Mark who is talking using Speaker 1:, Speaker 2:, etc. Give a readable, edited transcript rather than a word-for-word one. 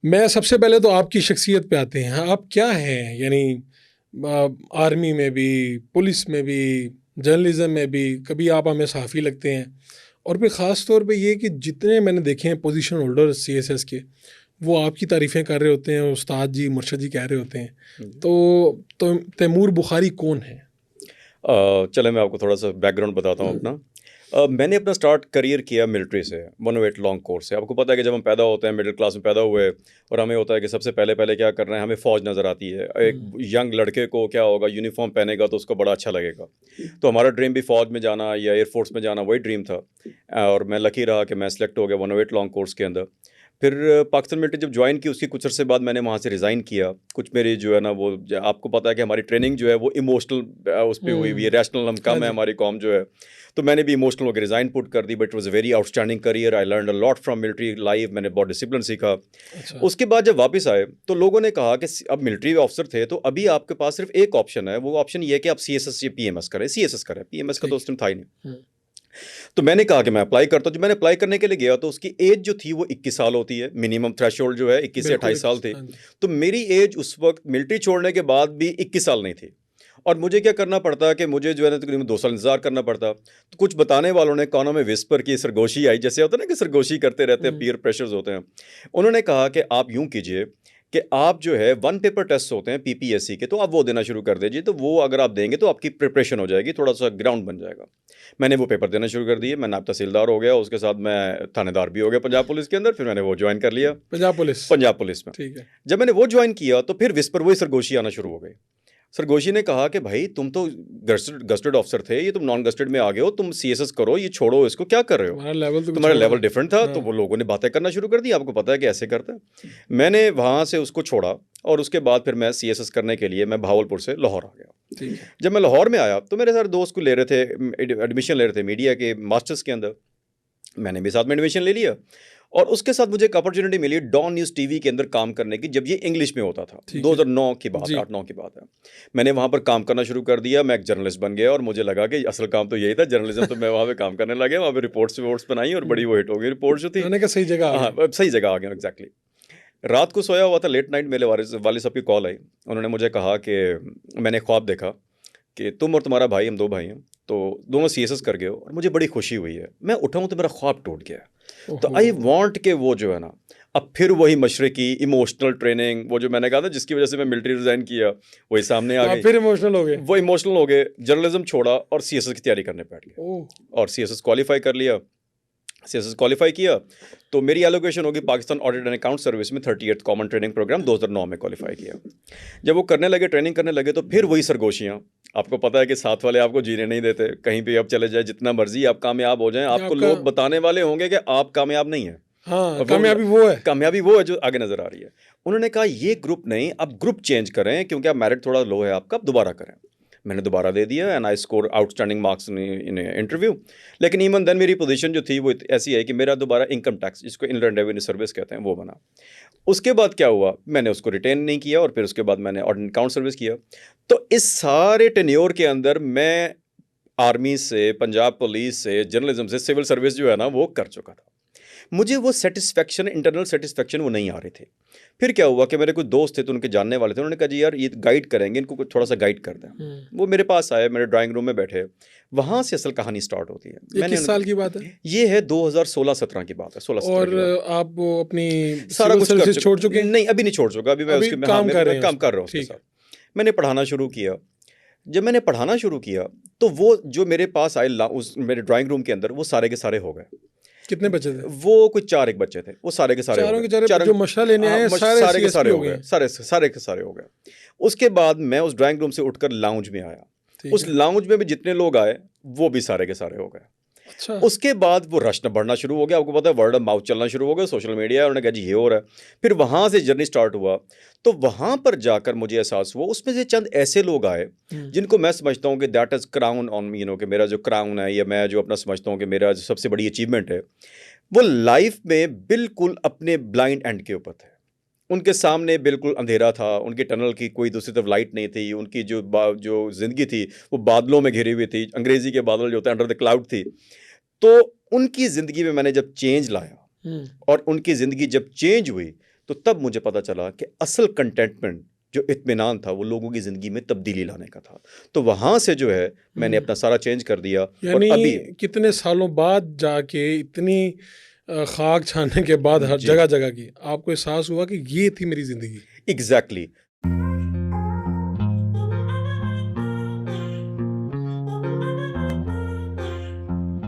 Speaker 1: मैं सबसे पहले तो आपकी शख्सियत पे आते हैं। आप क्या हैं? यानी आर्मी में भी, पुलिस में भी, जर्नलिज्म में भी, कभी आप हमें सहाफ़ी लगते हैं। और फिर ख़ास तौर पे ये कि जितने मैंने देखे हैं पोजीशन होल्डर सीएसएस के, वो आपकी तारीफ़ें कर रहे होते हैं, उस्ताद जी, मुर्शद जी कह रहे होते हैं। तो तैमूर बुखारी कौन है?
Speaker 2: चले मैं आपको थोड़ा सा बैकग्राउंड बताता हूँ अपना। मैंने अपना स्टार्ट करियर किया मिलिट्री से, 108 लॉन्ग कोर्स से। आपको पता है कि जब हम पैदा होते हैं, मिडिल क्लास में पैदा हुए, और हमें होता है कि सबसे पहले पहले क्या कर रहे हैं, हमें फ़ौज नज़र आती है। एक यंग लड़के को क्या होगा, यूनिफॉर्म पहनेगा तो उसको बड़ा अच्छा लगेगा। तो हमारा ड्रीम भी फ़ौज में जाना या एयरफोर्स में जाना, वही ड्रीम था। और मैं लकी रहा कि मैं सेलेक्ट हो गया 108 लॉन्ग कोर्स के अंदर। फिर पाकिस्तान मिलिट्री जब ज्वाइन की, उसके कुछ अरसे बाद मैंने वहाँ से रिज़ाइन किया। कुछ मेरी जो है ना, वो आपको पता है कि हमारी ट्रेनिंग जो है वो इमोशनल उस पर हुई हुई है, रैशनल हम कम है हमारी कौम जो है। तो मैंने भी इमोशनल होकर रिज़ाइन पुट कर दी, but it was a very outstanding career. I learn a lot from military life. मैंने बहुत डिसिप्लिन सीखा।
Speaker 1: अच्छा।
Speaker 2: उसके बाद जब वापस आए तो लोगों ने कहा कि अब मिलिट्री ऑफिसर थे, तो अभी आपके पास सिर्फ एक ऑप्शन है। वो ऑप्शन ये है कि आप सीएसएस या पीएमएस करें। सीएसएस करें, पीएमएस का तो
Speaker 1: ठीक।
Speaker 2: उस टाइम था ही नहीं। तो मैंने कहा कि मैं अप्लाई करता हूँ। जब मैंने अप्लाई करने के लिए गया तो उसकी एज जो थी वो 21 साल होती है। मिनिमम थ्रेशोल्ड जो है 21 से
Speaker 1: बिल्कुल
Speaker 2: 28 साल थी।
Speaker 1: हाँ जी।
Speaker 2: तो मेरी एज उस वक्त मिलिट्री छोड़ने के बाद भी 21 साल नहीं थी। और मुझे क्या करना पड़ता कि मुझे जो है ना तकरीबन 2 साल इंतजार करना पड़ता। तो कुछ बताने वालों ने कानों में विस्पर की, सरगोशी आई, जैसे होता है ना कि सरगोशी करते रहते हैं, पीयर प्रेशर्स होते हैं। उन्होंने कहा कि आप यूं कीजिए कि आप जो है 1 पेपर टेस्ट होते हैं पीपीएससी के, तो आप वो देना शुरू कर दीजिए। तो वो अगर आप देंगे तो आपकी प्रिपरेशन हो जाएगी, थोड़ा सा ग्राउंड बन जाएगा। मैंने वो पेपर देना शुरू कर दिए। मैं नायब तहसीलदार हो गया, उसके साथ मैं थानेदार भी हो गया पंजाब पुलिस के अंदर। फिर मैंने वो ज्वाइन कर लिया
Speaker 1: पंजाब पुलिस।
Speaker 2: पंजाब पुलिस में।
Speaker 1: ठीक है।
Speaker 2: जब मैंने वो ज्वाइन किया तो फिर विस्पर वही सरगोशी आना शुरू हो गई। सरगोशी ने कहा कि भाई तुम तो गस्टेड ऑफिसर थे, ये तुम नॉन गस्टेड में आ गए हो, तुम सीएसएस करो, ये छोड़ो, इसको क्या कर रहे हो?
Speaker 1: तुम्हारा लेवल तो कुछ
Speaker 2: तुम्हारा
Speaker 1: और
Speaker 2: लेवल
Speaker 1: है।
Speaker 2: डिफरेंट था। तो
Speaker 1: हाँ।
Speaker 2: वो लोगों ने बातें करना शुरू कर दी, आपको पता है कि ऐसे करते हैं। मैंने वहाँ से उसको छोड़ा और उसके बाद फिर मैं सीएसएस करने के लिए मैं भावलपुर से लाहौर आ गया।
Speaker 1: ठीक है।
Speaker 2: जब मैं लाहौर में आया तो मेरे सारे दोस्त को ले रहे थे, एडमिशन ले रहे थे मीडिया के मास्टर्स के अंदर। मैंने भी साथ में एडमिशन ले लिया। और उसके साथ मुझे एक अपॉर्चुनिटी मिली डॉन न्यूज़ टीवी के अंदर काम करने की, जब ये इंग्लिश में होता था।
Speaker 1: ठीक है
Speaker 2: 2009 की बात है,
Speaker 1: जी।
Speaker 2: 8-9 की बात है। मैंने वहाँ पर काम करना शुरू कर दिया। मैं एक जर्नलिस्ट बन गया और मुझे लगा कि असल काम तो यही था, जर्नलिज्म। तो मैं वहाँ पे काम करने लगा, वहाँ पे रिपोर्ट्स बनाई और बड़ी वो हिट हो गई रिपोर्ट जो थी।
Speaker 1: मैंने कहा सही जगह आ
Speaker 2: हाँ,
Speaker 1: गए।
Speaker 2: अब सही जगह आ गया, एग्जैक्टली। रात को सोया हुआ था, लेट नाइट मेरे वालिद साहब की कॉल आई। उन्होंने मुझे कहा कि मैंने ख्वाब देखा कि तुम और तुम्हारा भाई, हम 2 भाई हैं, तो दोनों सीएसएस कर गए हो और मुझे बड़ी खुशी हुई है। मैं उठा हूँ तो मेरा ख्वाब टूट गया है। तो
Speaker 1: ओहो।
Speaker 2: आई वांट के वो जो है ना, अब फिर वही मशरकी इमोशनल ट्रेनिंग, वो जो मैंने कहा था जिसकी वजह से मैं मिलिट्री रिजाइन किया, वही सामने आ
Speaker 1: तो आप
Speaker 2: गई।
Speaker 1: फिर इमोशनल हो गए।
Speaker 2: वो इमोशनल हो गए, जर्नलिज्म छोड़ा और सीएसएस की तैयारी करने बैठ गया।
Speaker 1: ओह।
Speaker 2: और सीएसएस क्वालिफाई कर लिया। सीएसएस क्वालिफाई किया तो मेरी एलोकेशन होगी Pakistan audit and account service में, 38th कॉमन ट्रेनिंग प्रोग्राम 2009 में क्वालिफाई किया। जब वो करने लगे, ट्रेनिंग करने लगे, तो फिर वही सरगोशियाँ। आपको पता है कि साथ वाले आपको जीने नहीं देते। कहीं पे आप चले जाए, जितना मर्जी आप कामयाब हो जाएं,
Speaker 1: ये
Speaker 2: आपको
Speaker 1: आपका।
Speaker 2: लोग बताने वाले होंगे कि आप कामयाब नहीं हैं।
Speaker 1: हाँ,
Speaker 2: और
Speaker 1: कामयाबी वो है।
Speaker 2: कामयाबी वो है जो आगे नजर आ रही है। उन्होंने कहा ये ग्रुप नहीं, अब ग्रुप चेंज करें, क्योंकि अब मेरिट थोड़ा लो है आपका, अब दोबारा करें। मैंने दोबारा दे दिया and I score outstanding marks in interview. लेकिन इवन देन मेरी पोजीशन जो थी वो ऐसी है कि मेरा दोबारा इनकम टैक्स, जिसको इनलैंड रेवेन्यू सर्विस कहते हैं, वो बना। उसके बाद क्या हुआ, मैंने उसको रिटेन नहीं किया और फिर उसके बाद मैंने ऑडिट अकाउंट सर्विस किया। तो इस सारे टेन्योर के अंदर मैं आर्मी से, पंजाब पुलिस से, जर्नलिज्म से, सिविल सर्विस जो है ना वो कर चुका था। मुझे वो सेटिस्फेक्शन, इंटरनल सेटिस्फेक्शन वो नहीं आ रही थी। फिर क्या हुआ कि मेरे कुछ दोस्त थे, तो उनके जानने वाले थे। उन्होंने कहा जी यार ये गाइड करेंगे, इनको कुछ थोड़ा सा गाइड कर दें। वो मेरे पास आए, मेरे ड्राइंग रूम में बैठे। वहाँ से असल कहानी स्टार्ट होती है।
Speaker 1: ये किस साल की बात है?
Speaker 2: ये है 2016-17 की बात है, 16-17
Speaker 1: और
Speaker 2: की बात।
Speaker 1: आप वो अपनी
Speaker 2: सारा
Speaker 1: सिविल
Speaker 2: कुछ कर
Speaker 1: सर्विस
Speaker 2: चुका।
Speaker 1: छोड़ चुके हैं?
Speaker 2: नहीं, अभी नहीं छोड़ चुका। अभी मैं
Speaker 1: अभी
Speaker 2: उसके में, हाँ,
Speaker 1: काम कर रहे
Speaker 2: मैं
Speaker 1: हैं
Speaker 2: काम
Speaker 1: उसमें?
Speaker 2: कर रहा हूँ उसके
Speaker 1: ठीक है।
Speaker 2: साथ। मैंने पढ़ाना शुरू किया। जब मैंने पढ़ाना शुरू किया तो वो जो मेरे पास आए उस मेरे ड्राइंग रूम के अंदर, वो सारे के सारे हो गए।
Speaker 1: कितने बचे थे?
Speaker 2: वो कुछ 4 एक बच्चे थे, वो सारे के सारे हो
Speaker 1: चारों
Speaker 2: गए।
Speaker 1: के चारों जो मशला लेने आए हैं, सारे
Speaker 2: सारे के
Speaker 1: सीएसपी
Speaker 2: सारे
Speaker 1: हो
Speaker 2: हो
Speaker 1: गए
Speaker 2: गए,
Speaker 1: हैं।
Speaker 2: सारे के सारे हो गए। उसके बाद मैं उस ड्राइंग रूम से उठकर लाउंज में आया।
Speaker 1: ठीक
Speaker 2: उस
Speaker 1: है।
Speaker 2: लाउंज में भी जितने लोग आए वो भी सारे के सारे हो गए।
Speaker 1: अच्छा।
Speaker 2: उसके बाद वो रश बढ़ना शुरू हो गया। आपको पता है वर्ड ऑफ माउथ चलना शुरू हो गया, सोशल मीडिया। उन्होंने कहा जी ये हो रहा है। फिर वहाँ से जर्नी स्टार्ट हुआ। तो वहाँ पर जाकर मुझे एहसास हुआ, उसमें से चंद ऐसे लोग आए जिनको मैं समझता हूँ कि that is crown on me, कि मेरा जो क्राउन है, या मैं जो अपना समझता हूँ कि मेरा जो सबसे बड़ी अचीवमेंट है, वो लाइफ में बिल्कुल अपने ब्लाइंड एंड के ऊपर थे। उनके सामने बिल्कुल अंधेरा था, उनकी टनल की कोई दूसरी तरफ लाइट नहीं थी। उनकी जो ज़िंदगी थी वो बादलों में घिरी हुई थी। अंग्रेज़ी के बादल जो होते हैं, अंडर द क्लाउड थी। तो उनकी ज़िंदगी में मैंने जब चेंज लाया और उनकी ज़िंदगी जब चेंज हुई, तो तब मुझे पता चला कि असल कंटेंटमेंट जो इत्मीनान था वो लोगों की ज़िंदगी में तब्दीली लाने का था। तो वहाँ से जो है मैंने अपना सारा चेंज कर दिया। और
Speaker 1: यानी
Speaker 2: अभी
Speaker 1: कितने सालों बाद जाके इतनी खाक छानने के बाद हर
Speaker 2: जी
Speaker 1: जगह जगह की आपको एहसास हुआ कि ये थी मेरी ज़िंदगी।
Speaker 2: एग्जैक्टली